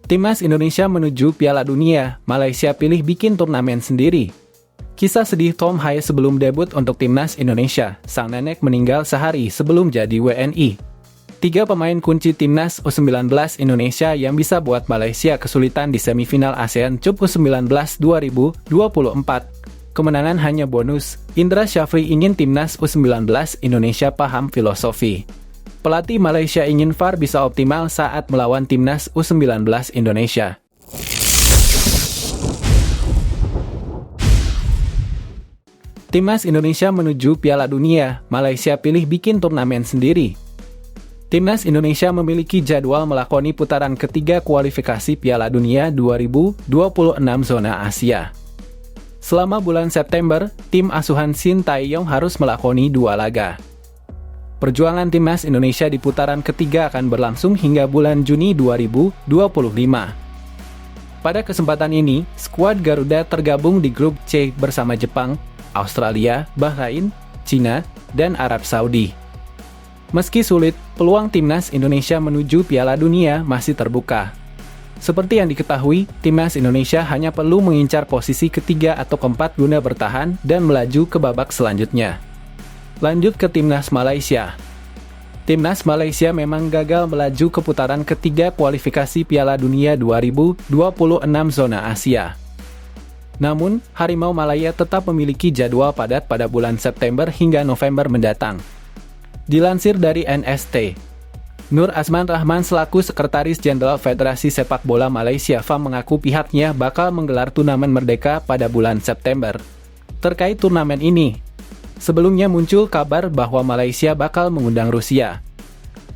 Timnas Indonesia menuju Piala Dunia, Malaysia pilih bikin turnamen sendiri. Kisah sedih Tom Haye sebelum debut untuk Timnas Indonesia, sang nenek meninggal sehari sebelum jadi WNI. 3 pemain kunci Timnas U19 Indonesia yang bisa buat Malaysia kesulitan di semifinal ASEAN Cup U19 2024. Kemenangan hanya bonus. Indra Syafri ingin Timnas U19 Indonesia paham filosofi. Pelatih Malaysia ingin VAR bisa optimal saat melawan Timnas U19 Indonesia. Timnas Indonesia menuju Piala Dunia, Malaysia pilih bikin turnamen sendiri. Timnas Indonesia memiliki jadwal melakoni putaran ketiga kualifikasi Piala Dunia 2026 zona Asia. Selama bulan September, tim asuhan Shin Tae-yong harus melakoni 2 laga. Perjuangan Timnas Indonesia di putaran ketiga akan berlangsung hingga bulan Juni 2025. Pada kesempatan ini, skuad Garuda tergabung di grup C bersama Jepang, Australia, Bahrain, Cina, dan Arab Saudi. Meski sulit, peluang Timnas Indonesia menuju Piala Dunia masih terbuka. Seperti yang diketahui, Timnas Indonesia hanya perlu mengincar posisi ketiga atau keempat guna bertahan dan melaju ke babak selanjutnya. Lanjut ke Timnas Malaysia. Timnas Malaysia memang gagal melaju ke putaran ketiga kualifikasi Piala Dunia 2026 zona Asia. Namun, Harimau Malaya tetap memiliki jadwal padat pada bulan September hingga November mendatang. Dilansir dari NST, Nur Azman Rahman selaku Sekretaris Jenderal Federasi Sepak Bola Malaysia FAM mengaku pihaknya bakal menggelar turnamen Merdeka pada bulan September. Terkait turnamen ini, sebelumnya muncul kabar bahwa Malaysia bakal mengundang Rusia.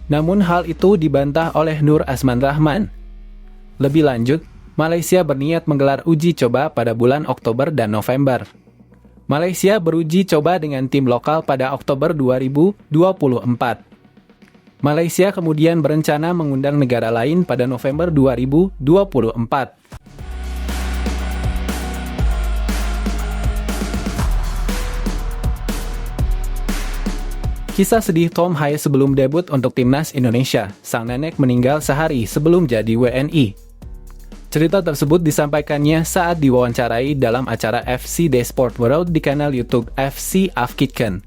Namun hal itu dibantah oleh Nur Azman Rahman. Lebih lanjut, Malaysia berniat menggelar uji coba pada bulan Oktober dan November. Malaysia beruji coba dengan tim lokal pada Oktober 2024. Malaysia kemudian berencana mengundang negara lain pada November 2024. Kisah sedih Tom Haye sebelum debut untuk Timnas Indonesia, sang nenek meninggal sehari sebelum jadi WNI. Cerita tersebut disampaikannya saat diwawancarai dalam acara FC The Sport World di kanal YouTube FC Afkiken.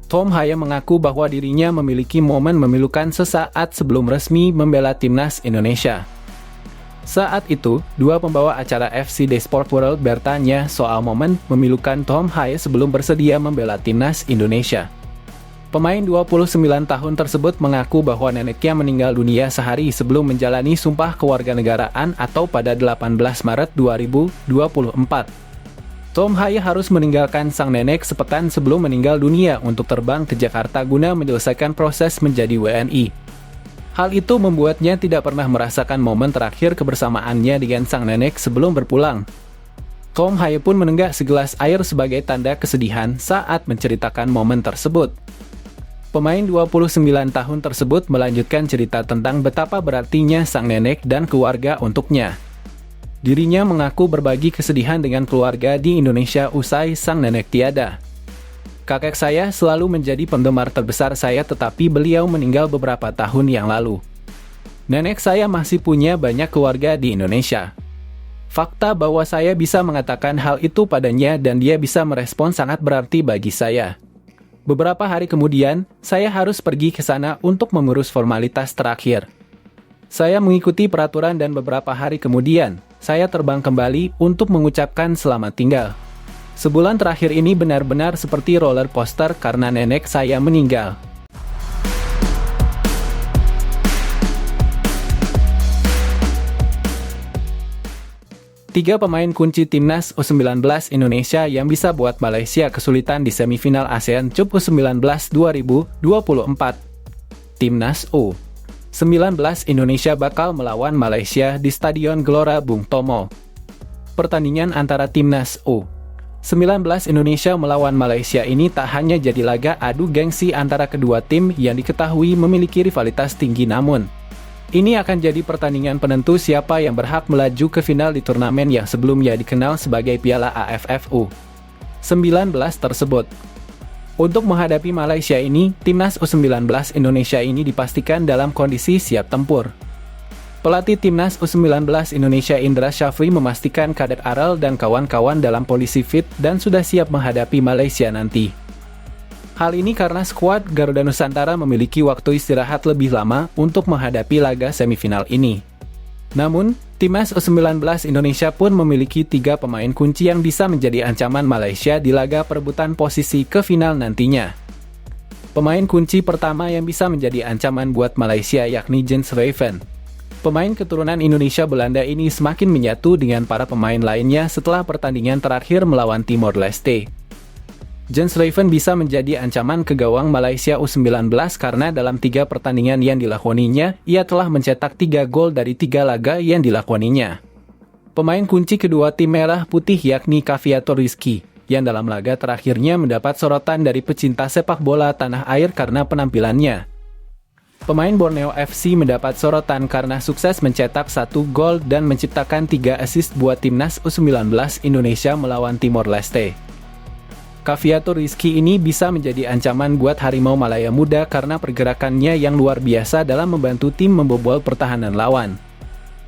Tom Haye mengaku bahwa dirinya memiliki momen memilukan sesaat sebelum resmi membela Timnas Indonesia. Saat itu, 2 pembawa acara FC The Sport World bertanya soal momen memilukan Tom Haye sebelum bersedia membela Timnas Indonesia. Pemain 29 tahun tersebut mengaku bahwa neneknya meninggal dunia sehari sebelum menjalani sumpah kewarganegaraan atau pada 18 Maret 2024. Tom Haye harus meninggalkan sang nenek sepekan sebelum meninggal dunia untuk terbang ke Jakarta guna menyelesaikan proses menjadi WNI. Hal itu membuatnya tidak pernah merasakan momen terakhir kebersamaannya dengan sang nenek sebelum berpulang. Tom Haye pun menenggak segelas air sebagai tanda kesedihan saat menceritakan momen tersebut. Pemain 29 tahun tersebut melanjutkan cerita tentang betapa berartinya sang nenek dan keluarga untuknya. Dirinya mengaku berbagi kesedihan dengan keluarga di Indonesia usai sang nenek tiada. Kakek saya selalu menjadi penggemar terbesar saya tetapi beliau meninggal beberapa tahun yang lalu. Nenek saya masih punya banyak keluarga di Indonesia. Fakta bahwa saya bisa mengatakan hal itu padanya dan dia bisa merespon sangat berarti bagi saya. Beberapa hari kemudian, saya harus pergi ke sana untuk mengurus formalitas terakhir. Saya mengikuti peraturan dan beberapa hari kemudian, saya terbang kembali untuk mengucapkan selamat tinggal. Sebulan terakhir ini benar-benar seperti roller coaster karena nenek saya meninggal. Tiga pemain kunci Timnas U19 Indonesia yang bisa buat Malaysia kesulitan di semifinal ASEAN Cup U19 2024. Timnas U19 Indonesia bakal melawan Malaysia di Stadion Gelora Bung Tomo. Pertandingan antara Timnas U19 Indonesia melawan Malaysia ini tak hanya jadi laga adu gengsi antara kedua tim yang diketahui memiliki rivalitas tinggi, namun ini akan jadi pertandingan penentu siapa yang berhak melaju ke final di turnamen yang sebelumnya dikenal sebagai Piala AFF U19 tersebut. Untuk menghadapi Malaysia ini, Timnas U19 Indonesia ini dipastikan dalam kondisi siap tempur. Pelatih Timnas U19 Indonesia Indra Syafri memastikan Kadek Arel dan kawan-kawan dalam kondisi fit dan sudah siap menghadapi Malaysia nanti. Hal ini karena skuad Garuda Nusantara memiliki waktu istirahat lebih lama untuk menghadapi laga semifinal ini. Namun, Timnas U19 Indonesia pun memiliki 3 pemain kunci yang bisa menjadi ancaman Malaysia di laga perebutan posisi ke final nantinya. Pemain kunci pertama yang bisa menjadi ancaman buat Malaysia yakni Jens Ruijten. Pemain keturunan Indonesia Belanda ini semakin menyatu dengan para pemain lainnya setelah pertandingan terakhir melawan Timor Leste. Jens Ruijten bisa menjadi ancaman ke gawang Malaysia U19 karena dalam 3 pertandingan yang dilakoninya, ia telah mencetak 3 gol dari 3 laga yang dilakoninya. Pemain kunci kedua tim merah putih yakni Kavyator Rizky, yang dalam laga terakhirnya mendapat sorotan dari pecinta sepak bola tanah air karena penampilannya. Pemain Borneo FC mendapat sorotan karena sukses mencetak 1 gol dan menciptakan 3 assist buat Timnas U19 Indonesia melawan Timor Leste. Kavyator Rizky ini bisa menjadi ancaman buat Harimau Malaya Muda karena pergerakannya yang luar biasa dalam membantu tim membobol pertahanan lawan.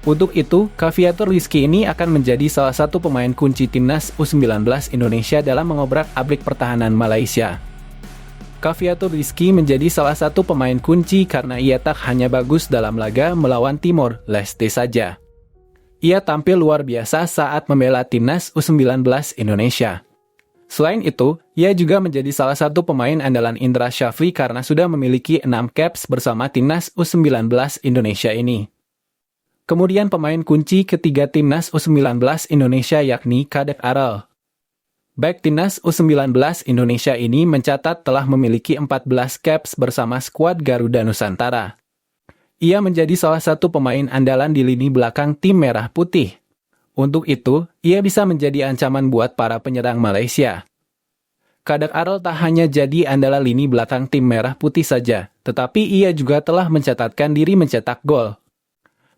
Untuk itu, Kavyator Rizky ini akan menjadi salah satu pemain kunci Timnas U19 Indonesia dalam mengobrak-abrik pertahanan Malaysia. Kavyator Rizky menjadi salah satu pemain kunci karena ia tak hanya bagus dalam laga melawan Timor Leste saja. Ia tampil luar biasa saat membela Timnas U19 Indonesia. Selain itu, ia juga menjadi salah satu pemain andalan Indra Syafri karena sudah memiliki 6 caps bersama Timnas U19 Indonesia ini. Kemudian pemain kunci ketiga Timnas U19 Indonesia yakni Kadek Arel. Back Timnas U19 Indonesia ini mencatat telah memiliki 14 caps bersama skuad Garuda Nusantara. Ia menjadi salah satu pemain andalan di lini belakang tim merah putih. Untuk itu, ia bisa menjadi ancaman buat para penyerang Malaysia. Kadek Arel tak hanya jadi andalan lini belakang tim merah putih saja, tetapi ia juga telah mencatatkan diri mencetak gol.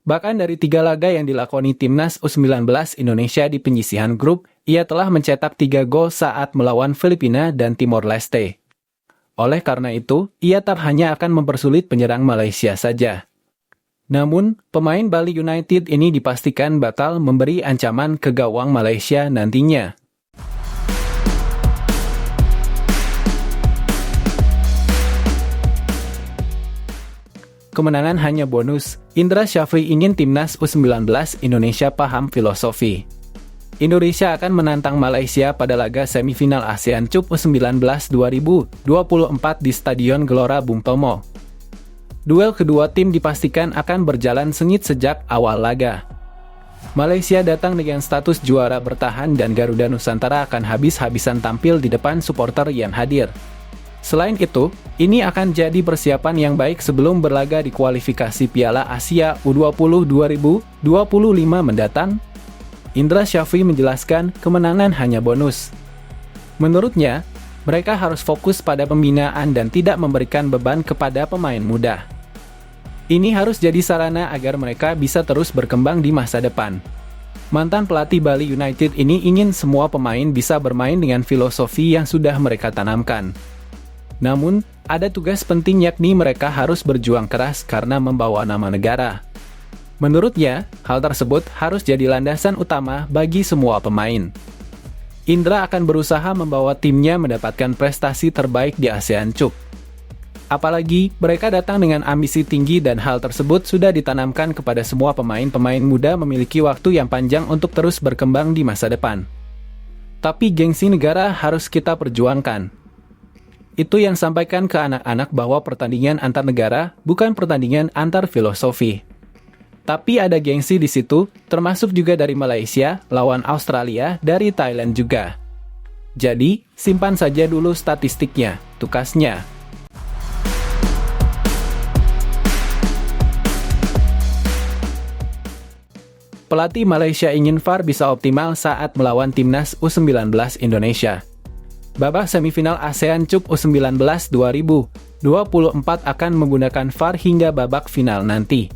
Bahkan dari 3 laga yang dilakoni Timnas U19 Indonesia di penyisihan grup, ia telah mencetak 3 gol saat melawan Filipina dan Timor Leste. Oleh karena itu, ia tak hanya akan mempersulit penyerang Malaysia saja. Namun, pemain Bali United ini dipastikan bakal memberi ancaman ke gawang Malaysia nantinya. Kemenangan hanya bonus. Indra Syafri ingin Timnas U19 Indonesia paham filosofi. Indonesia akan menantang Malaysia pada laga semifinal ASEAN Cup U19 2024 di Stadion Gelora Bung Tomo. Duel kedua tim dipastikan akan berjalan sengit sejak awal laga. Malaysia datang dengan status juara bertahan dan Garuda Nusantara akan habis-habisan tampil di depan supporter yang hadir. Selain itu, ini akan jadi persiapan yang baik sebelum berlaga di kualifikasi Piala Asia U20 2025 mendatang. Indra Syafri menjelaskan kemenangan hanya bonus. Menurutnya, mereka harus fokus pada pembinaan dan tidak memberikan beban kepada pemain muda. Ini harus jadi sarana agar mereka bisa terus berkembang di masa depan. Mantan pelatih Bali United ini ingin semua pemain bisa bermain dengan filosofi yang sudah mereka tanamkan. Namun, ada tugas penting yakni mereka harus berjuang keras karena membawa nama negara. Menurutnya, hal tersebut harus jadi landasan utama bagi semua pemain. Indra akan berusaha membawa timnya mendapatkan prestasi terbaik di ASEAN Cup. Apalagi, mereka datang dengan ambisi tinggi dan hal tersebut sudah ditanamkan kepada semua pemain-pemain muda memiliki waktu yang panjang untuk terus berkembang di masa depan. Tapi gengsi negara harus kita perjuangkan. Itu yang sampaikan ke anak-anak bahwa pertandingan antar negara bukan pertandingan antar filosofi. Tapi ada gengsi di situ, termasuk juga dari Malaysia, lawan Australia, dari Thailand juga. Jadi, simpan saja dulu statistiknya, tukasnya. Pelatih Malaysia ingin VAR bisa optimal saat melawan Timnas U19 Indonesia. Babak semifinal ASEAN Cup U19 2024 akan menggunakan VAR hingga babak final nanti.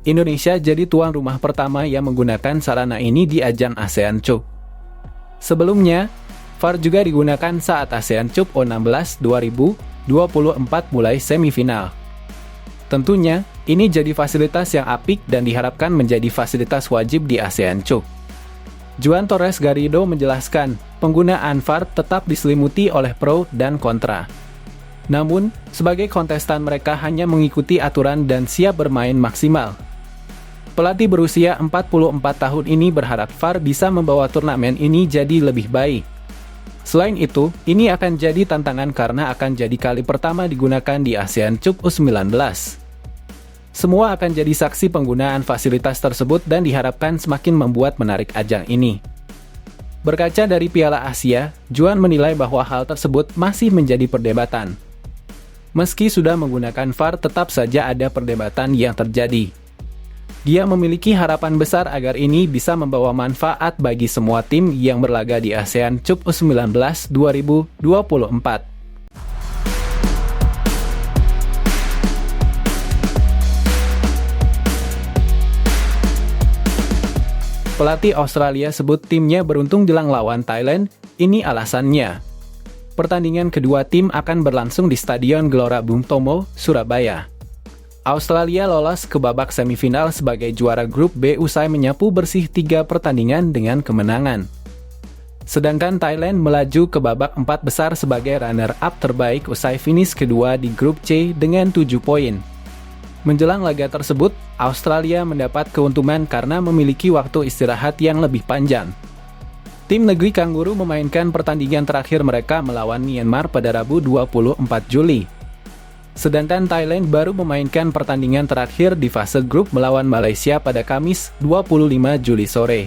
Indonesia jadi tuan rumah pertama yang menggunakan sarana ini di ajang ASEAN Cup. Sebelumnya, VAR juga digunakan saat ASEAN Cup U16 2024 mulai semifinal. Tentunya, ini jadi fasilitas yang apik dan diharapkan menjadi fasilitas wajib di ASEAN Cup. Juan Torres Garrido menjelaskan, penggunaan VAR tetap diselimuti oleh pro dan kontra. Namun, sebagai kontestan mereka hanya mengikuti aturan dan siap bermain maksimal. Pelatih berusia 44 tahun ini berharap VAR bisa membawa turnamen ini jadi lebih baik. Selain itu, ini akan jadi tantangan karena akan jadi kali pertama digunakan di ASEAN Cup U19. Semua akan jadi saksi penggunaan fasilitas tersebut dan diharapkan semakin membuat menarik ajang ini. Berkaca dari Piala Asia, Juan menilai bahwa hal tersebut masih menjadi perdebatan. Meski sudah menggunakan VAR, tetap saja ada perdebatan yang terjadi. Dia memiliki harapan besar agar ini bisa membawa manfaat bagi semua tim yang berlaga di ASEAN Cup U19 2024. Pelatih Australia sebut timnya beruntung jelang lawan Thailand, ini alasannya. Pertandingan kedua tim akan berlangsung di Stadion Gelora Bung Tomo, Surabaya. Australia lolos ke babak semifinal sebagai juara grup B usai menyapu bersih 3 pertandingan dengan kemenangan. Sedangkan Thailand melaju ke babak 4 besar sebagai runner-up terbaik usai finish kedua di grup C dengan 7 poin. Menjelang laga tersebut, Australia mendapat keuntungan karena memiliki waktu istirahat yang lebih panjang. Tim negeri Kanguru memainkan pertandingan terakhir mereka melawan Myanmar pada Rabu 24 Juli. Sedangkan Thailand baru memainkan pertandingan terakhir di fase grup melawan Malaysia pada Kamis 25 Juli sore.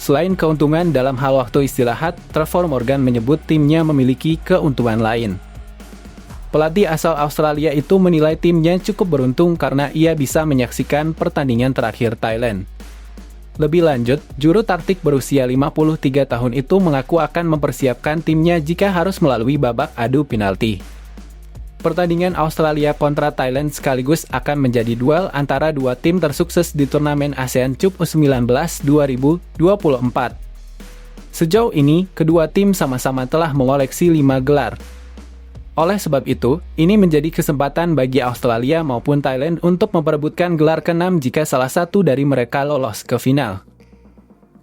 Selain keuntungan dalam hal waktu istirahat, Trevor Morgan menyebut timnya memiliki keuntungan lain. Pelatih asal Australia itu menilai timnya cukup beruntung karena ia bisa menyaksikan pertandingan terakhir Thailand. Lebih lanjut, juru taktik berusia 53 tahun itu mengaku akan mempersiapkan timnya jika harus melalui babak adu penalti. Pertandingan Australia kontra Thailand sekaligus akan menjadi duel antara dua tim tersukses di turnamen ASEAN Cup U19 2024. Sejauh ini, kedua tim sama-sama telah mengoleksi 5 gelar. Oleh sebab itu, ini menjadi kesempatan bagi Australia maupun Thailand untuk memperebutkan gelar ke-6 jika salah satu dari mereka lolos ke final.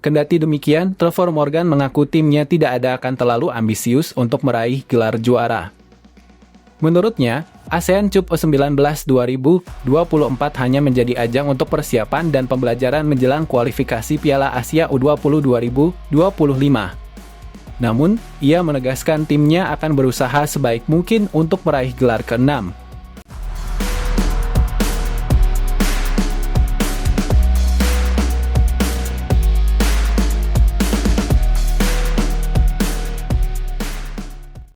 Kendati demikian, Trevor Morgan mengaku timnya tidak akan terlalu ambisius untuk meraih gelar juara. Menurutnya, ASEAN Cup U19 2024 hanya menjadi ajang untuk persiapan dan pembelajaran menjelang kualifikasi Piala Asia U20 2025. Namun, ia menegaskan timnya akan berusaha sebaik mungkin untuk meraih gelar ke-6.